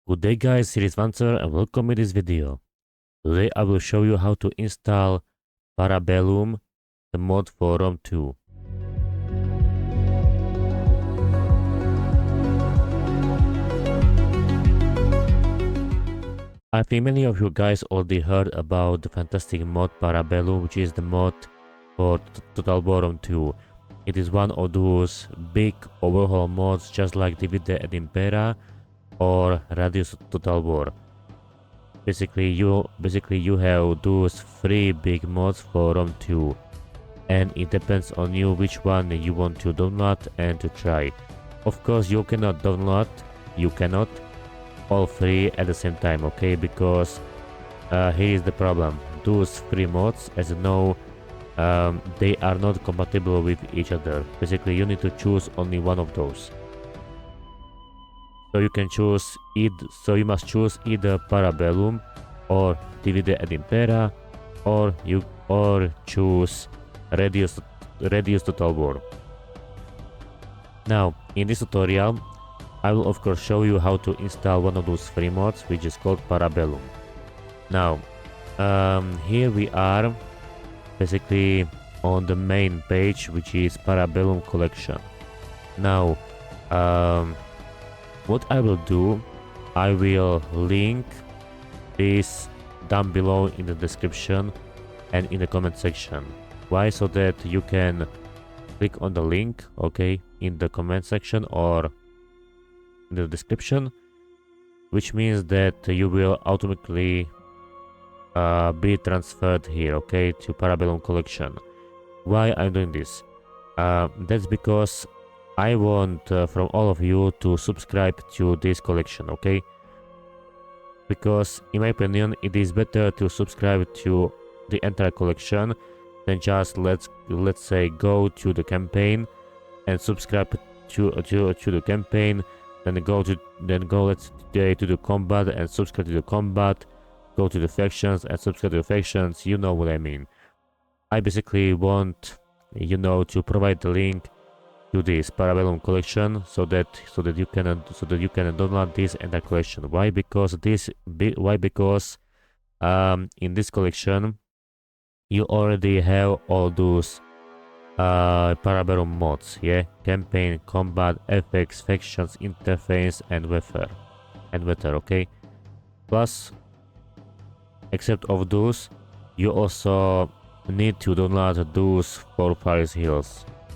Good day guys, here is WanSaweR and welcome to this video. Today I will show you how to install Para Bellum, the mod for Rome 2. I think many of you guys already heard about the fantastic mod Para Bellum, which is the mod for Total War Rome 2. It is one of those big overhaul mods just like Divide et Impera or Radius Total War. Basically you have those three big mods for Rome 2, and it depends on you which one you want to download and to try. Of course you cannot download all three at the same time, okay, because here is the problem. Those three mods, as you know, they are not compatible with each other. Basically you need to choose only one of those. So you must choose either Para Bellum or Divide et Impera, or choose Radius Total War. Now, in this tutorial, I will of course show you how to install one of those free mods, which is called Para Bellum. Now, here we are, basically on the main page, which is Para Bellum collection. Now, what I will do, I will link this down below in the description and in the comment section. Why? So that you can click on the link, okay, in the comment section or in the description, which means that you will automatically be transferred here, okay, to Para Bellum collection. Why I'm doing this? That's because I want from all of you to subscribe to this collection, okay? Because in my opinion it is better to subscribe to the entire collection than just let's say go to the campaign and subscribe to the campaign, then go let's say to the combat and subscribe to the combat, go to the factions and subscribe to the factions. You know what I mean. I basically want, you know, to provide the link to this Para Bellum collection so that you can download this entire collection. Why? Because in this collection you already have all those Para Bellum mods, yeah, campaign, combat, FX, factions, interface, and weather, okay. Plus, except of those, you also need to download those 4 files here.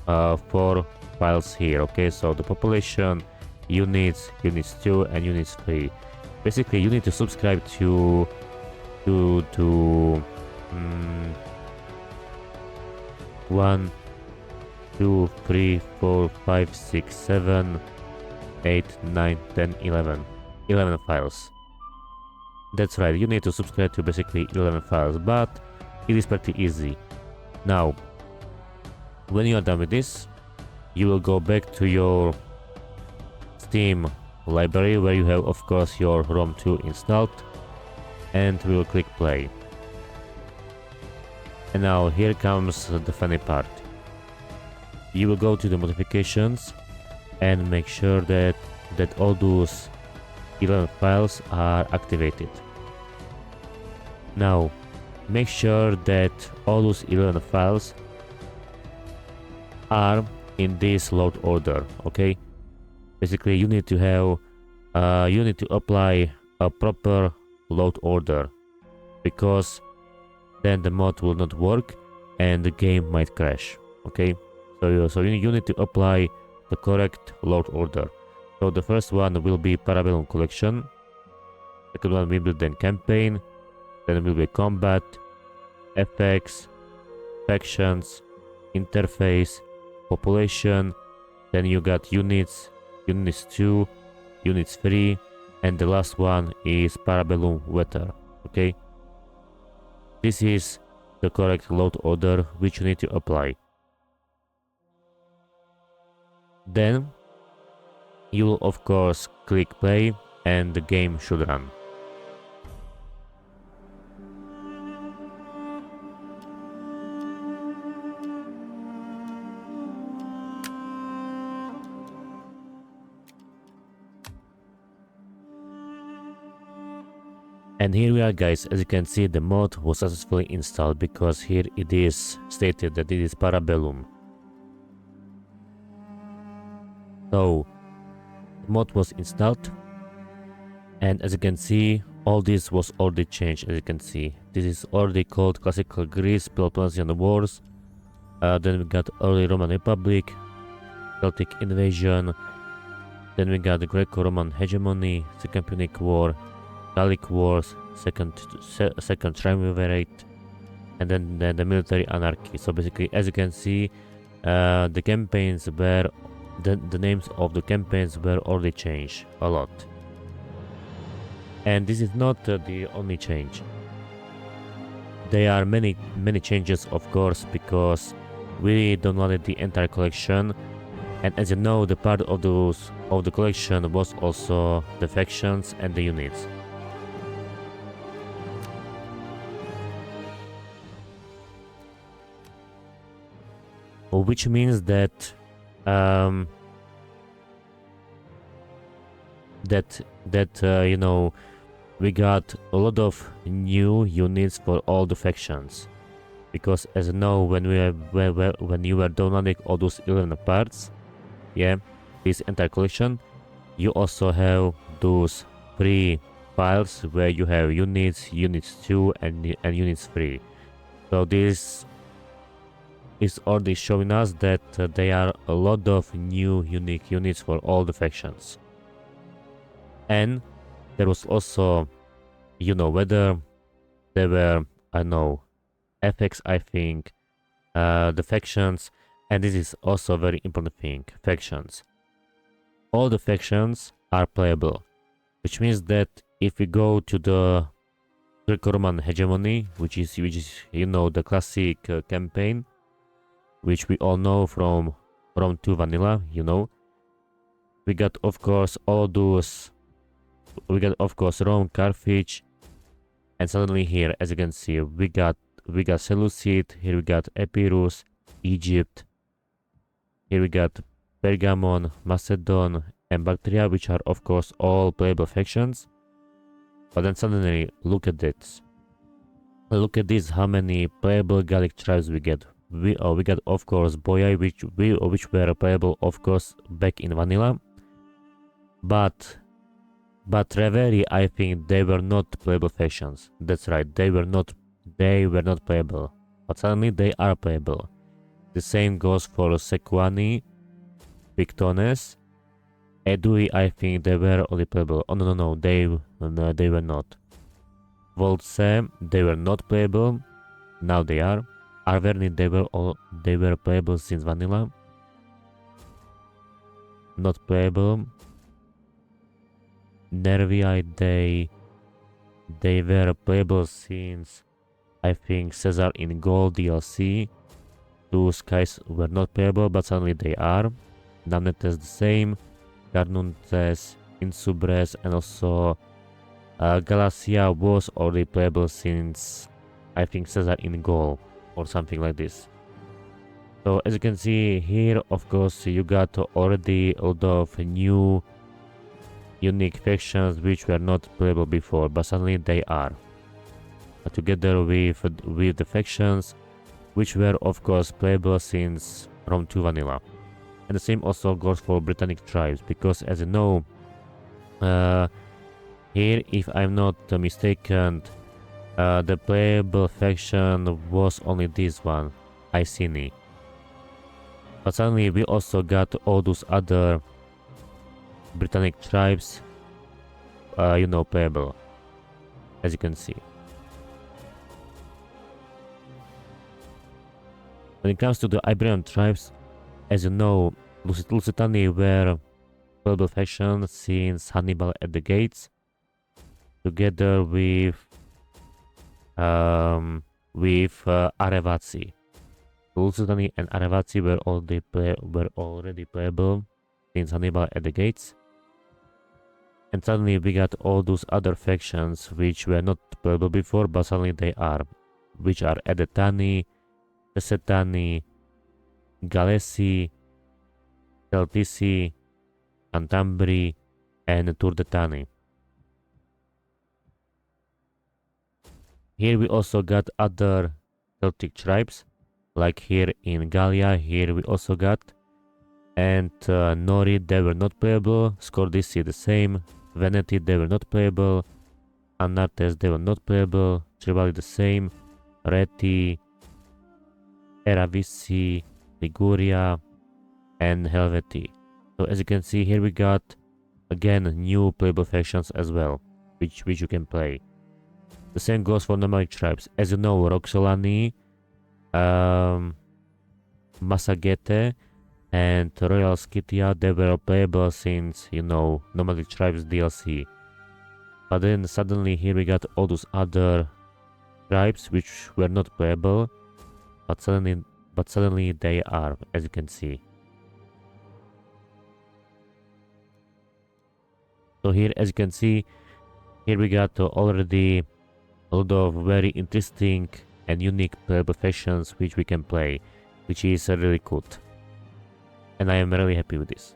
4 files here, okay. So the population, units 2 and units 3. Basically you need to subscribe to 1 2 3 4 5 6 7 8 9 10 11 files. That's right, you need to subscribe to basically 11 files, but it is pretty easy. Now, when you are done with this, you will go back to your Steam library where you have of course your Rome 2 installed, and we will click play. And now here comes the funny part. You will go to the modifications and make sure that all those 11 files are activated. Now make sure that all those 11 files are in this load order, okay. Basically you need to have you need to apply a proper load order, because then the mod will not work and the game might crash, okay. So you need to apply the correct load order. So the first one will be Para Bellum collection, second one will be then campaign, then will be combat, FX, factions, interface, population, then you got units 2, units 3, and the last one is Para Bellum weather, okay. This is the correct load order which you need to apply. Then you will of course click play and the game should run. And here we are, guys. As you can see, the mod was successfully installed because here it is stated that it is Para Bellum. So the mod was installed, and as you can see, all this was already changed. As you can see, this is already called Classical Greece, Peloponnesian Wars. Then we got early Roman Republic, Celtic invasion. Then we got the Greco-Roman hegemony, Second Punic War, Gallic Wars, second triumvirate, and then the military anarchy. So basically, as you can see, the campaigns were the names of the campaigns were already changed a lot. And this is not the only change. There are many changes, of course, because we downloaded the entire collection, and as you know, the part of the collection was also the factions and the units. Which means that you know, we got a lot of new units for all the factions, because as you know, when you were downloading all those 11 parts, yeah, this entire collection, you also have those 3 files where you have units 2 and units 3. So this is already showing us that there are a lot of new unique units for all the factions. And there was also, you know, whether there were, I don't know, FX, I think, the factions, and this is also a very important thing, factions. All the factions are playable, which means that if we go to the Greco-Roman hegemony, which is you know, the classic campaign, which we all know from Rome 2 vanilla, you know, we got of course all those, we got of course Rome, Carthage, and suddenly here, as you can see, we got Seleucid, here we got Epirus, Egypt, here we got Pergamon, Macedon, and Bactria, which are of course all playable factions. But then suddenly, look at this. Look at this, how many playable Gallic tribes we get. We got of course Boii, which were playable of course back in vanilla. But Reveri, I think they were not playable factions. That's right, they were not playable. But suddenly they are playable. The same goes for Sequani, Pictones, Edui, I think they were only playable. Oh no, they were not. Voltse, they were not playable. Now they are. Arverni, they were playable since vanilla. Not playable. Nervii, they were playable since, I think, Caesar in Gold DLC. Those guys were not playable, but suddenly they are. Namnetes the same. Carnuntes, Insubres, and also Galacia was already playable since, I think, Caesar in Gaul or something like this. So as you can see here, of course, you got already a lot of new unique factions which were not playable before, but suddenly they are. Together with the factions which were of course playable since Rome 2 vanilla. And the same also goes for Britannic tribes, because as you know, here, if I'm not mistaken, the playable faction was only this one, Iceni. But suddenly we also got all those other Britannic tribes, you know, playable, as you can see. When it comes to the Iberian tribes, as you know, Lusitani were playable faction since Hannibal at the gates, together with Arevaci. Lusitani and Arevaci were already playable since Hannibal at the gates. And suddenly we got all those other factions which were not playable before, but suddenly they are, which are Edetani, Tesetani, Galesi, Celtici, Antambri, and Turdetani. Here we also got other Celtic tribes, like here in Gallia. Here we also got, and Nori, they were not playable. Scordisi the same. Veneti, they were not playable. Anartes, they were not playable. Tribali the same. Reti, Eravissi, Liguria, and Helveti. So as you can see, here we got again new playable factions as well, which you can play. The same goes for nomadic tribes. As you know, Roxolani, Massagethe, and Royal Scythia, they were playable since, you know, nomadic tribes DLC. But then suddenly here we got all those other tribes which were not playable, but suddenly they are, as you can see. So here, as you can see, here we got already a lot of very interesting and unique playable factions which we can play, which is really good. And I am really happy with this.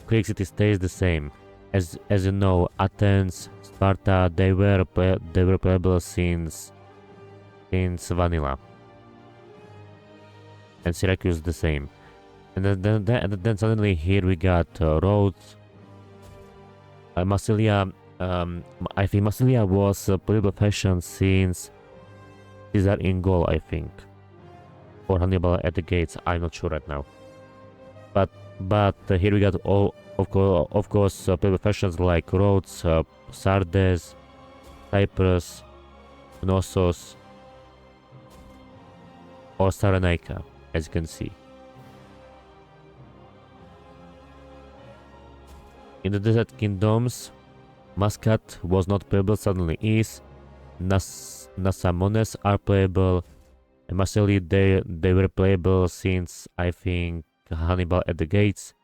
Greek city stays the same. As you know, Athens, Sparta, they were playable since vanilla. And Syracuse the same. And then suddenly here we got Rhodes, Massilia. I think Massilia was playable faction since Caesar in Gaul, I think, or Hannibal at the gates. I'm not sure right now. But here we got all, of course, playable factions like Rhodes, Sardes, Cyprus, Knossos, or Cyrenaica, as you can see. In the Desert Kingdoms, Muscat was not playable, suddenly is. Nasamones are playable. And Marsili, they were playable since, I think, Hannibal at the gates.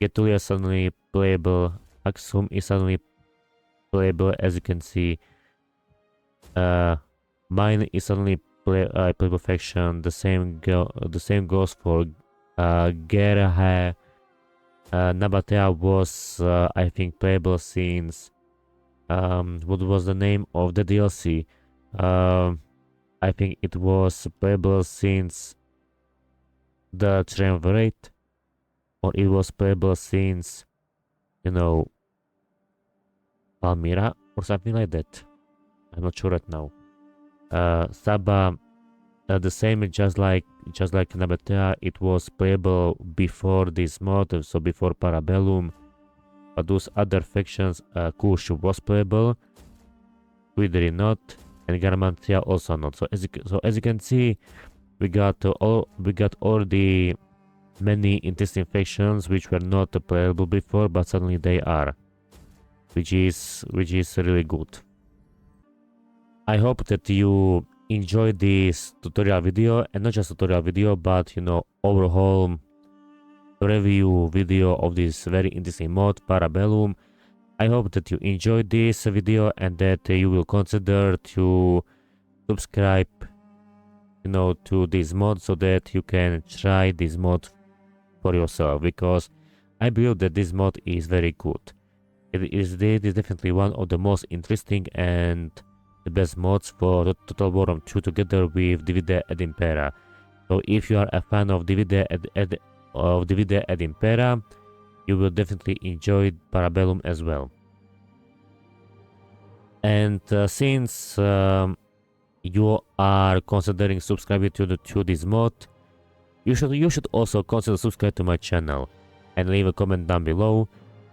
Getulia suddenly playable. Axum is suddenly playable, as you can see. Mine is suddenly playable faction. The same goes for Gerha. Nabatea was, I think, playable since, what was the name of the DLC? I think it was playable since the Triumvirate, or it was playable since, you know, Palmyra, or something like that. I'm not sure right now. Saba, the same, just like Nabatea, it was playable before this mod, so before Para Bellum. But those other factions, Kush was playable, Widri not, and Garmantia also not. So as you can see, we got all the many interesting factions which were not playable before, but suddenly they are, which is really good. I hope that you enjoyed this tutorial video, and not just tutorial video, but, you know, overall review video of this very interesting mod, Para Bellum. I hope that you enjoyed this video and that you will consider to subscribe, you know, to this mod, so that you can try this mod for yourself, because I believe that this mod is very good. It is definitely one of the most interesting and the best mods for Total War 2, together with Divide et Impera. So if you are a fan of Divide et Impera, you will definitely enjoy Para Bellum as well. And since you are considering subscribing to this mod, you should also consider subscribe to my channel and leave a comment down below.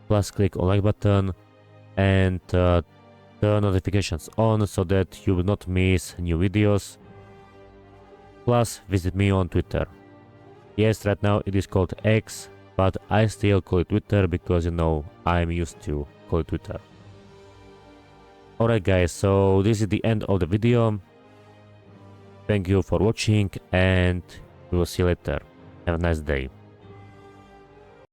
Plus click on like button and turn notifications on, so that you will not miss new videos. Plus visit me on Twitter. Yes, right now it is called X, but I still call it Twitter because, you know, I'm used to call it Twitter. Alright guys, so this is the end of the video. Thank you for watching, and we will see you later. Have a nice day.